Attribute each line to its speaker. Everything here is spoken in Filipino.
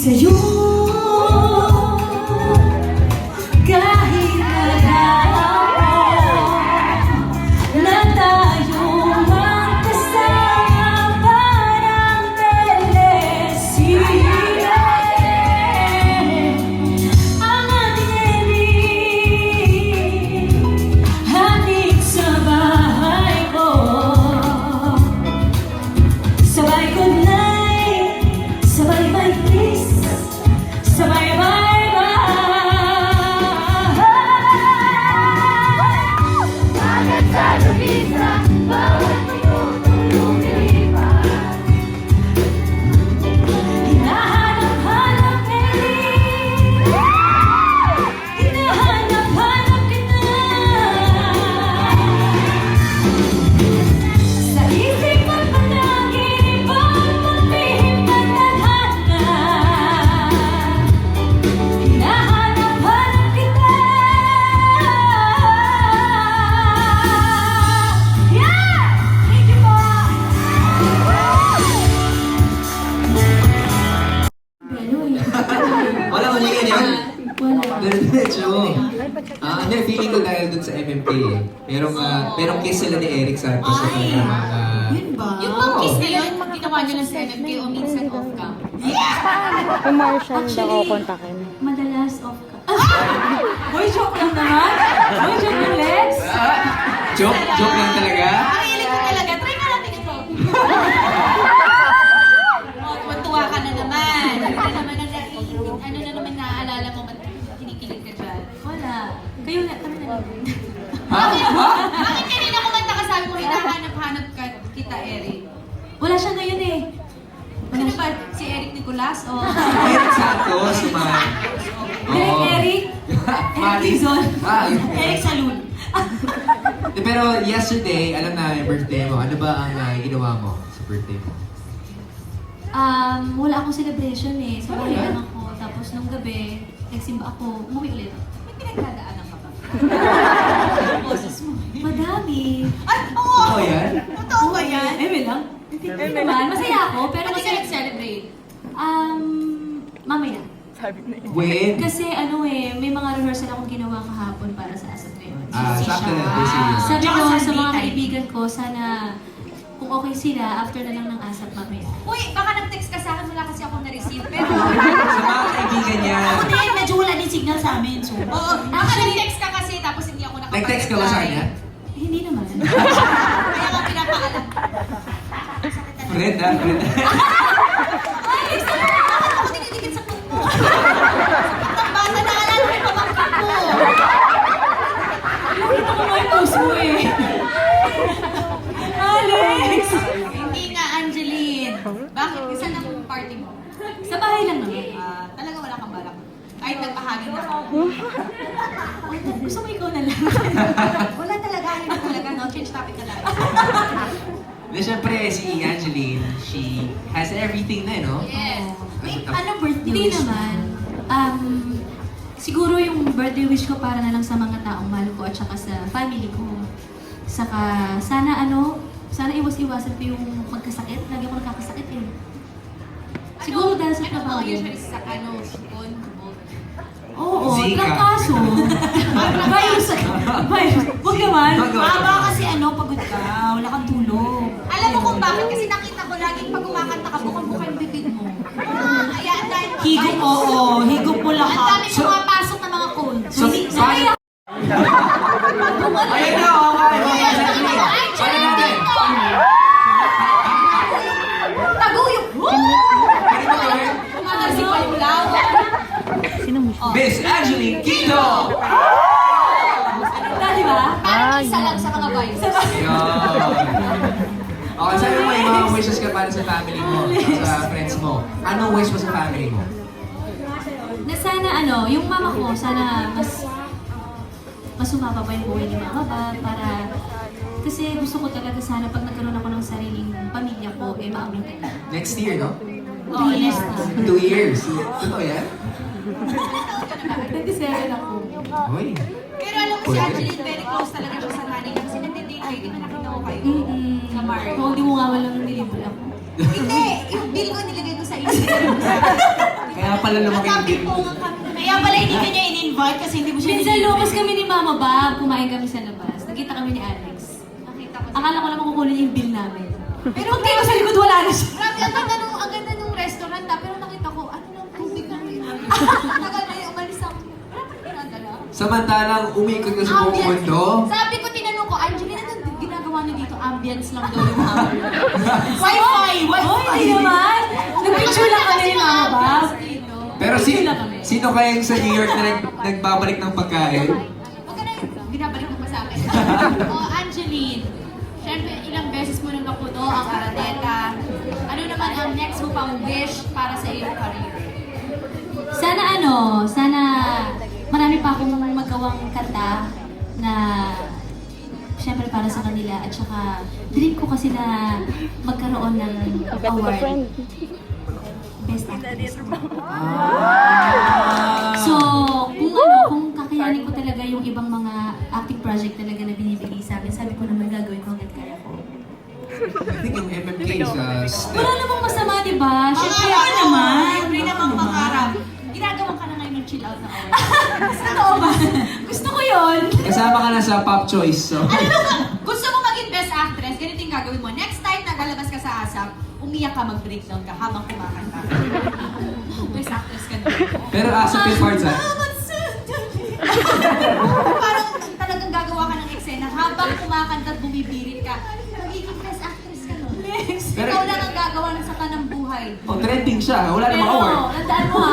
Speaker 1: sa'yo. Kahit nalaman na tayo magkasama parang telesine. Ang ating eling hatid sa bahay ko. Sabay good night, sabay bye kiss, sabay bye bye. Bakit sa lubisa, bawat minuto lumilipas? Hinahanap-hanap eling, hinahanap-hanap kita. Sa isip at panaginip at pagpihit at tadhana, hinahanap-hanap kita. Yeah! Thank you po!
Speaker 2: Wala ko niya yan.
Speaker 1: Wala.
Speaker 2: Diretso. Hindi, feeling ko dahil dun sa MMK eh. Merong kiss sila ni Eric Santos sa programa na...
Speaker 1: Yun ba?
Speaker 3: Yung bang kiss na yun, ginawa nyo ng CNMK o minsan off-cam?
Speaker 4: Kung Martian daw ako kontakin.
Speaker 1: Madalas off ka. Boy, joke lang naman. Boy, joke lang, Lex.
Speaker 2: Joke lang talaga?
Speaker 3: Ang hilig ko talaga, try nga natin ito. Oh, tuwa ka na naman. Ano na naman naaalala mo, ba't kinikilig ka dyan?
Speaker 1: Wala. Kayo na, kami na lang.
Speaker 3: Bakit kanina kumanta ka sabi mo, hinahanap-hanap ka kita, Eric?
Speaker 1: Wala siya ngayon eh.
Speaker 3: Sino ba? Si Eric Nicolas o...
Speaker 2: Eric Santos, man.
Speaker 1: Direk Eric. Eric Dizon.
Speaker 2: Yun.
Speaker 1: Eric Salun.
Speaker 2: Pero yesterday, alam na yung birthday mo. Ano ba ang ginawa mo sa birthday mo?
Speaker 1: Wala akong celebration eh. Sa bahay lang ako. Tapos nung gabi, nagsimba ako. Umuwi ulit.
Speaker 3: May pinagdadaanan ka ba? Boses mo.
Speaker 1: Madami.
Speaker 3: Ay, oo!
Speaker 2: Totoo yan?
Speaker 3: Totoo ba yan?
Speaker 1: Eme lang. Hindi naman. Masaya ako. Pero
Speaker 3: Pati ka
Speaker 1: kasi,
Speaker 3: nag-celebrate.
Speaker 1: mamaya.
Speaker 2: When?
Speaker 1: Kasi may mga rehearsal akong ginawa kahapon para sa Asap ngayon.
Speaker 2: Sakto na, busy.
Speaker 1: Sabi ko
Speaker 3: Tsaka
Speaker 1: sa
Speaker 3: Sunday
Speaker 1: mga
Speaker 3: time.
Speaker 1: kaibigan ko, sana kung okay sila, after na lang ng Asap mamaya.
Speaker 3: Uy, baka nag-text ka sa akin, wala kasi akong na-receive. Pero,
Speaker 2: Sa mga kaibigan niya.
Speaker 1: Hindi, medyo wala din signal sa amin. So,
Speaker 3: oo, baka nag-text ka kasi tapos hindi ako nakapag-reply.
Speaker 2: Nag-text ka ba sa kanya?
Speaker 1: hindi naman.
Speaker 3: Kaya nga pinapaalam.
Speaker 2: Friend ha? Friend.
Speaker 3: Ay, bakit ako dinidikit sa puno? Ang bata na alala mo yung pamangkin mo.
Speaker 1: Ito ko may post mo eh. Alex!
Speaker 3: Hindi nga, Angeline. Bakit? Saan ang party mo?
Speaker 1: Sa bahay lang naman.
Speaker 3: Talaga wala kang balak. Kahit nagpahagin ako.
Speaker 1: Gusto mo ikaw na lang.
Speaker 3: Wala talaga, hindi talaga. No, change topic na lang.
Speaker 2: Na syempre, si Angeline, she has everything na, no?
Speaker 3: Yes.
Speaker 1: May anong birthday wish? Hindi naman. Siguro yung birthday wish ko para na lang sa mga taong mahal ko at saka sa family ko. Saka sana sana iwas-iwasan ko yung magkasakit. Lagi ako nakakasakit eh. Siguro dahil sa trabaho.
Speaker 3: Usually sa sipon, tubog.
Speaker 1: Oo,
Speaker 2: Zika.
Speaker 1: trangkaso. Virus. Huwag naman.
Speaker 2: Wag naman.
Speaker 1: Baka kasi pagod ka. Wala kang tulog.
Speaker 3: Alam mo kung bakit? Kasi nakita ko laging pag kumakanta ka, bukang-buka yung bibig mo. Kaya ang dahil
Speaker 1: Higop, oo. Higop mo
Speaker 3: Ang
Speaker 1: lahat.
Speaker 3: dami pumapasok na mga cold.
Speaker 2: So, paano? Ayun na, okay. Paano natin?
Speaker 3: Taguyok!
Speaker 2: Pwede ba gawin?
Speaker 3: Kumagasip pa yung lawa.
Speaker 4: Sino mo siya?
Speaker 2: Miss Angeline Quito!
Speaker 1: Di ba?
Speaker 3: Parang isa lang sa mga vibes.
Speaker 2: Okay, sabi mo, may mga wishes ka para sa family mo, sa friends mo. Anong wish mo sa family mo?
Speaker 1: Na sana yung mama ko, sana mas sumapa pa yung buhay ni mama ba, para, kasi gusto ko talaga sana pag nagkaroon ako ng sariling pamilya ko, maamin ka na.
Speaker 2: Next year, no?
Speaker 1: Oo, yes.
Speaker 2: 2 years. Totoo yan?
Speaker 1: 27 ako.
Speaker 2: Uy.
Speaker 3: Pero alam mo si Angeline, very close talaga siya sa nanay niya kasi nagde-date kayo, di ba nakita ko kayo? Sa Mario.
Speaker 1: Kung di mo nga walang nilibre ako.
Speaker 3: Hindi! Yung bill ko nilagay ko sa email.
Speaker 2: Kaya Kaya pala lumaki yung
Speaker 3: Natapik
Speaker 2: bill.
Speaker 3: po nga kami. Kaya pala hindi ka niya in-invite kasi hindi mo siya
Speaker 1: Minsan
Speaker 3: in-invite.
Speaker 1: lumabas kami ni Mama Bob, kumain kami sa labas. Nakita kami ni Alex.
Speaker 3: Nakita ko.
Speaker 1: Akala ko naman kukunin niya yung bill namin. Pero pag tayo sa likod, wala na siya.
Speaker 3: Grabe, ang ganda nung restaurant pero nakita ko, ano lang, tubig lang yun. Tagal na yung umalis ako. Wala pa pinadala.
Speaker 2: Samantalang umikot ka sa buong mundo.
Speaker 3: Sabi ko, tinanong ko, Angelina, anong ginagawa niyo dito? Ambience lang daw yung hapon. Wi-Fi!
Speaker 1: Oh, hindi naman. Nag-picture lang kami ni Mama Bob.
Speaker 2: Pero
Speaker 1: Picture lang kami.
Speaker 2: sino kaya yung sa New York na nagbabalik ng pagkain?
Speaker 3: Huwag ka na yung binabalik mo pa sa akin. Angeline, syempre ilang beses mo nang napuno ang Araneta. Ano naman ang next mo pang wish para sa iyong career?
Speaker 1: Sana marami pa akong magawang kanta na syempre para sa kanila at saka dream ko kasi na magkaroon ng award. Best actress. So, kung kakayanin ko talaga yung ibang mga acting project talaga na binibigay sa akin, sabi ko naman gagawin ko hanggat kaya ko.
Speaker 2: I think yung MMK sa step.
Speaker 1: Wala namang masama, di ba? Syempre,
Speaker 3: Syempre
Speaker 1: ako naman.
Speaker 3: Syempre namang pangarap. Ginagawa ka na ngayon ng chill out na award.
Speaker 1: Totoo ba? Gusto ko yun.
Speaker 2: Kasama ka na sa Pop Choice. So.
Speaker 3: Ano ba? Gusto mo maging best actress? Ganito yung gagawin mo. Next time na lalabas ka sa ASAP, umiyak ka, mag-breakdown ka habang kumakanta. Best actress ka na.
Speaker 2: Pero ASAP yung parts ha.
Speaker 3: Parang talagang gagawa ka ng eksena habang kumakanta at bumibirit ka. Magiging best actress ka nun.
Speaker 2: Pero-
Speaker 3: Ikaw lang ang gagawa ng sa kanang buhay.
Speaker 2: Oh, trending siya. Wala namang
Speaker 1: Pero,
Speaker 2: award.
Speaker 1: tandaan mo ha,